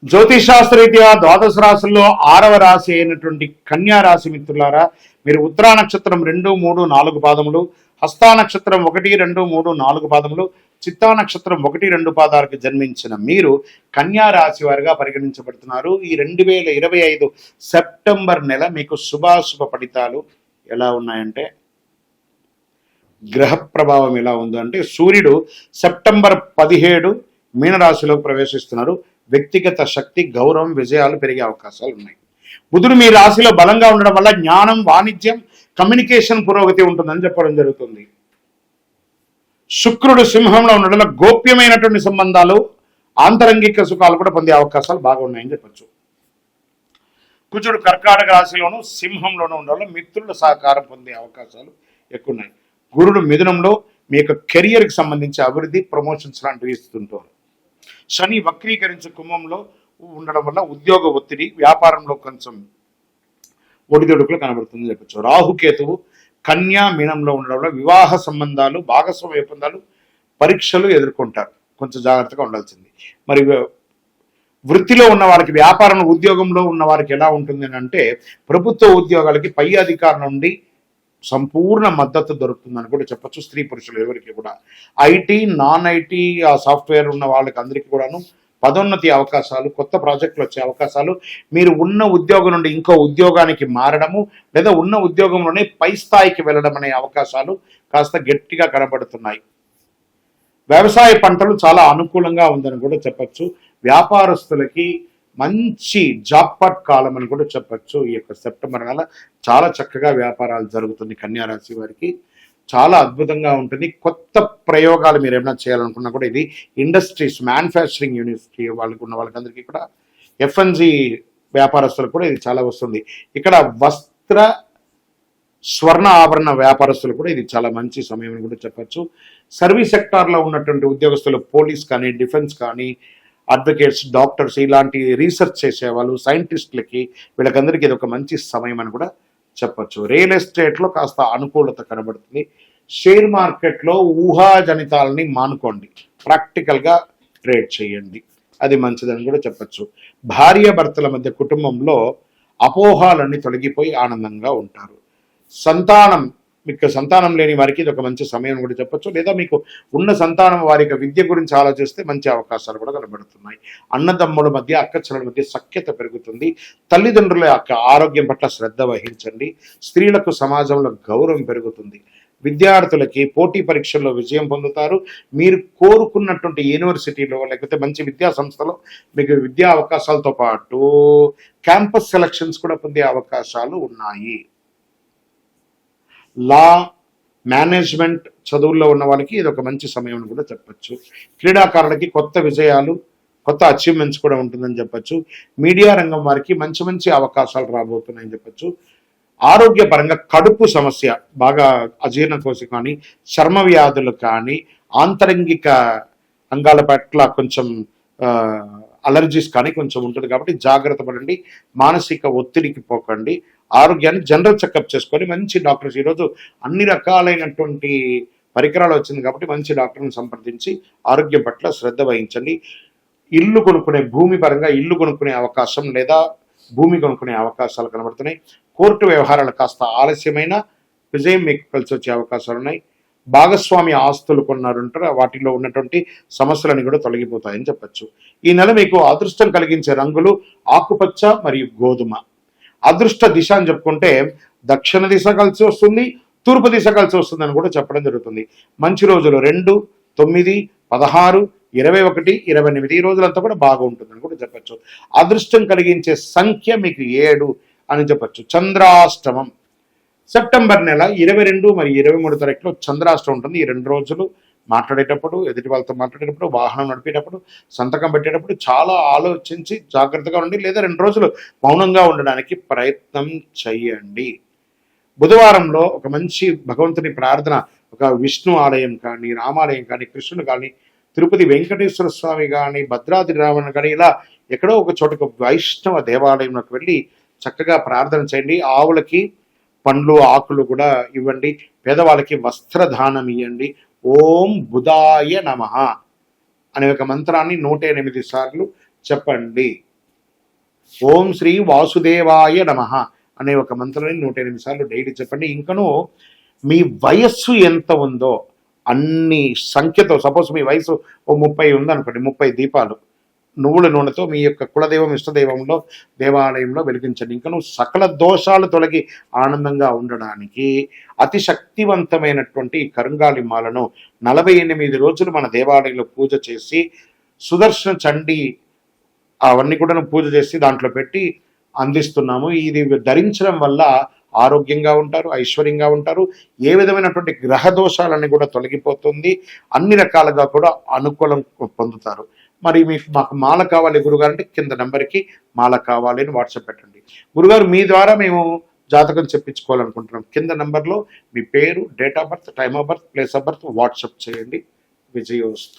జ్యోతిషాస్త్రరీత్యా ద్వాదశ రాశుల్లో 6వ రాశి అయినటువంటి కన్యా రాశి మిత్రులారా, మీరు ఉత్తరా నక్షత్రం 2, 3, 4 పాదములు, హస్తా నక్షత్రం 1, 2, 3, 4 పాదములు, చిత్తా నక్షత్రం 1, 2 పాదాలకు జన్మించిన మీరు కన్యా రాశి వారిగా పరిగణించబడుతున్నారు. ఈ 2025 సెప్టెంబర్ నెల మీకు శుభాశుభ ఫలితాలు ఎలా ఉన్నాయంటే, గ్రహ ప్రభావం ఎలా ఉందంటే, సూర్యుడు సెప్టెంబర్ 17 మీనరాశిలోకి ప్రవేశిస్తున్నారు. వ్యక్తిగత శక్తి, గౌరవం, విజయాలు పెరిగే అవకాశాలు ఉన్నాయి. బుధుడు మీ రాశిలో బలంగా ఉండడం వల్ల జ్ఞానం, వాణిజ్యం, కమ్యూనికేషన్ పురోగతి ఉంటుందని చెప్పడం జరుగుతుంది. శుక్రుడు సింహంలో ఉండడం వల్ల గోప్యమైనటువంటి సంబంధాలు, ఆంతరంగిక సుఖాలు కూడా పొందే అవకాశాలు బాగా ఉన్నాయని చెప్పచ్చు. కుజుడు కర్కాటక రాశిలోను సింహంలోనూ ఉండడం వల్ల మిత్రుల సహకారం పొందే అవకాశాలు ఎక్కువ ఉన్నాయి. గురుడు మిథునంలో మీ యొక్క కెరియర్కి సంబంధించి అభివృద్ధి, ప్రమోషన్స్ లాంటివి ఇస్తుంటారు. శని వక్రీకరించి కుంభంలో ఉండడం వల్ల ఉద్యోగ ఒత్తిడి, వ్యాపారంలో కొంచెం ఒడిదొడుకులు కనబడుతుందని చెప్పచ్చు. రాహుకేతువు కన్యా మీనంలో ఉండడం వల్ల వివాహ సంబంధాలు, భాగస్వామ్య ఒప్పందాలు, పరీక్షలు ఎదుర్కొంటారు. కొంచెం జాగ్రత్తగా ఉండాల్సింది. మరి వృత్తిలో ఉన్న వారికి, వ్యాపారం ఉద్యోగంలో ఉన్న వారికి ఎలా ఉంటుంది అంటే, ప్రభుత్వ ఉద్యోగాలకి పై అధికారం నుండి సంపూర్ణ మద్దతు దొరుకుతుందని కూడా చెప్పచ్చు. స్త్రీ పురుషులు ఎవరికి కూడా, ఐటీ, నాన్ ఐటీ, ఆ సాఫ్ట్వేర్ ఉన్న వాళ్ళకి అందరికీ కూడాను పదోన్నతి అవకాశాలు, కొత్త ప్రాజెక్టులు వచ్చే అవకాశాలు, మీరు ఉన్న ఉద్యోగం నుండి ఇంకో ఉద్యోగానికి మారడము, లేదా ఉన్న ఉద్యోగంలోనే పై స్థాయికి వెళ్ళడం అనే అవకాశాలు కాస్త గట్టిగా కనబడుతున్నాయి. వ్యవసాయ పంటలు చాలా అనుకూలంగా ఉందని కూడా చెప్పచ్చు. వ్యాపారస్తులకి మంచి జాక్పాట్ కాలం అని కూడా చెప్పచ్చు. ఈ యొక్క సెప్టెంబర్ నెల చాలా చక్కగా వ్యాపారాలు జరుగుతుంది. కన్యా రాశి వారికి చాలా అద్భుతంగా ఉంటుంది. కొత్త ప్రయోగాలు మీరు ఏమైనా చేయాలనుకున్నా కూడా, ఇది ఇండస్ట్రీస్, మ్యానుఫ్యాక్చరింగ్ యూనివర్సిటీ వాళ్ళకు ఉన్న వాళ్ళకందరికీ కూడా, ఎఫ్ఎన్జి వ్యాపారస్తులకు కూడా ఇది చాలా వస్తుంది. ఇక్కడ వస్త్ర, స్వర్ణ ఆభరణ వ్యాపారస్తులు కూడా ఇది చాలా మంచి సమయం అని కూడా చెప్పచ్చు. సర్వీస్ సెక్టార్లో ఉన్నటువంటి ఉద్యోగస్తులు, పోలీస్ కానీ, డిఫెన్స్ కానీ, అడ్వకేట్స్, డాక్టర్స్, ఇలాంటి రీసెర్చ్ చేసేవాళ్ళు, సైంటిస్టులకి, వీళ్ళకందరికీ ఇది ఒక మంచి సమయం అని కూడా చెప్పచ్చు. రియల్ ఎస్టేట్లో కాస్త అనుకూలత కనబడుతుంది. షేర్ మార్కెట్లో ఊహాజనితాలని మానుకోండి, ప్రాక్టికల్గా ట్రేడ్ చేయండి, అది మంచిదని కూడా చెప్పచ్చు. భార్య భర్తల మధ్య కుటుంబంలో అపోహాలన్నీ తొలగిపోయి ఆనందంగా ఉంటారు. మీకు సంతానం లేని వారికి ఇది ఒక మంచి సమయం కూడా చెప్పచ్చు. లేదా మీకు ఉన్న సంతానం వారి విద్య గురించి ఆలోచిస్తే మంచి అవకాశాలు కూడా కనబడుతున్నాయి. అన్నదమ్ముల మధ్య, అక్కచెల్లెల మధ్య సఖ్యత పెరుగుతుంది. తల్లిదండ్రుల యొక్క ఆరోగ్యం పట్ల శ్రద్ధ వహించండి. స్త్రీలకు సమాజంలో గౌరవం పెరుగుతుంది. విద్యార్థులకి పోటీ పరీక్షల్లో విజయం పొందుతారు. మీరు కోరుకున్నటువంటి యూనివర్సిటీలో, లేకపోతే మంచి విద్యా సంస్థలో మీకు విద్యా అవకాశాలతో పాటు క్యాంపస్ సెలక్షన్స్ కూడా పొందే అవకాశాలు ఉన్నాయి. లా, మేనేజ్మెంట్ చదువుల్లో ఉన్న వాళ్ళకి ఇది ఒక మంచి సమయం అని కూడా చెప్పచ్చు. క్రీడాకారులకి కొత్త విజయాలు, కొత్త అచీవ్మెంట్స్ కూడా ఉంటుందని చెప్పచ్చు. మీడియా రంగం వారికి మంచి మంచి అవకాశాలు రాబోతున్నాయని చెప్పచ్చు. ఆరోగ్యపరంగా కడుపు సమస్య, బాగా అజీర్ణకోశ కానీ, చర్మ వ్యాధులు కానీ, ఆంతరంగిక అంగాల పట్ల కొంచెం అలర్జీస్ కానీ కొంచెం ఉంటుంది. కాబట్టి జాగ్రత్త పడండి. మానసిక ఒత్తిడికి పోకండి. ఆరోగ్యాన్ని జనరల్ చెకప్ చేసుకొని మంచి డాక్టర్స్, ఈరోజు అన్ని రకాలైనటువంటి పరికరాలు వచ్చింది కాబట్టి మంచి డాక్టర్ని సంప్రదించి ఆరోగ్యం పట్ల శ్రద్ధ వహించండి. ఇల్లు కొనుక్కునే, భూమి పరంగా ఇల్లు కొనుక్కునే అవకాశం, లేదా భూమి కొనుక్కునే అవకాశాలు కనబడుతున్నాయి. కోర్టు వ్యవహారాలు కాస్త ఆలస్యమైన విజయం మీకు కలిసి వచ్చే అవకాశాలు ఉన్నాయి. భాగస్వామి ఆస్తులు కొన్నారంటారు, వాటిలో ఉన్నటువంటి సమస్యలని కూడా తొలగిపోతాయని చెప్పచ్చు. ఈ నెల మీకు అదృష్టం కలిగించే రంగులు ఆకుపచ్చ మరియు గోధుమ. అదృష్ట దిశ అని చెప్పుకుంటే దక్షిణ దిశ కలిసి వస్తుంది, తూర్పు దిశ కలిసి వస్తుంది అని కూడా చెప్పడం జరుగుతుంది. మంచి రోజులు 2, 9, 16, 21, 28 ఈ రోజులంతా కూడా బాగా ఉంటుందని కూడా చెప్పచ్చు. అదృష్టం కలిగించే సంఖ్య మీకు 7 అని చెప్పచ్చు. చంద్రాష్టమం సెప్టెంబర్ నెల 22 మరియు 23 తారీఖులో చంద్రాష్టమం ఉంటుంది. ఈ 2 రోజులు మాట్లాడేటప్పుడు, ఎదుటి వాళ్ళతో మాట్లాడేటప్పుడు, వాహనం నడిపేటప్పుడు, సంతకం పెట్టేటప్పుడు చాలా ఆలోచించి జాగ్రత్తగా ఉండి, లేదా 2 రోజులు మౌనంగా ఉండడానికి ప్రయత్నం చేయండి. బుధవారంలో ఒక మంచి భగవంతుని ప్రార్థన, ఒక విష్ణు ఆలయం కానీ, రామాలయం కానీ, కృష్ణుడు కానీ, తిరుపతి వెంకటేశ్వర స్వామి కానీ, భద్రాద్రి రావణ కానీ, ఇలా ఎక్కడో ఒక చోటకు వైష్ణవ దేవాలయంలోకి వెళ్ళి చక్కగా ప్రార్థన చేయండి. ఆవులకి పండ్లు, ఆకులు కూడా ఇవ్వండి. పేదవాళ్ళకి వస్త్రదానం ఇవ్వండి. ఓం బుధాయ నమః అనే ఒక మంత్రాన్ని 108 సార్లు చెప్పండి. ఓం శ్రీ వాసుదేవాయ నమః అనే ఒక మంత్రాన్ని 108 సార్లు డైలీ చెప్పండి. ఇంకను మీ వయస్సు ఎంత ఉందో అన్ని సంఖ్యతో, సపోజ్ మీ వయసు ఓ 30 ఉందనుకోండి, 30 దీపాలు నువ్వుల నూనెతో మీ యొక్క కులదైవం ఇష్టదైవంలో దేవాలయంలో వెలిగించండి. ఇంకా నువ్వు సకల దోషాలు తొలగి ఆనందంగా ఉండడానికి అతి శక్తివంతమైనటువంటి ఈ కరుంగాలి మాలను 48 రోజులు మన దేవాలయంలో పూజ చేసి సుదర్శన చండీ అవన్నీ కూడా పూజ చేసి దాంట్లో పెట్టి అందిస్తున్నాము. ఇది ధరించడం వల్ల ఆరోగ్యంగా ఉంటారు, ఐశ్వర్యంగా ఉంటారు. ఏ విధమైనటువంటి గ్రహ దోషాలన్నీ కూడా తొలగిపోతుంది. అన్ని రకాలుగా కూడా అనుకూలం పొందుతారు. మరి మీకు మాకు మాల కావాలి గురుగారు అంటే కింద నెంబర్కి మాల కావాలి అని వాట్సాప్ పెట్టండి. గురుగారు మీ ద్వారా మేము జాతకం చెప్పించుకోవాలనుకుంటున్నాం. కింద నెంబర్లో మీ పేరు, date of birth, time of birth, place of birth WhatsApp చేయండి. విజయోస్తు.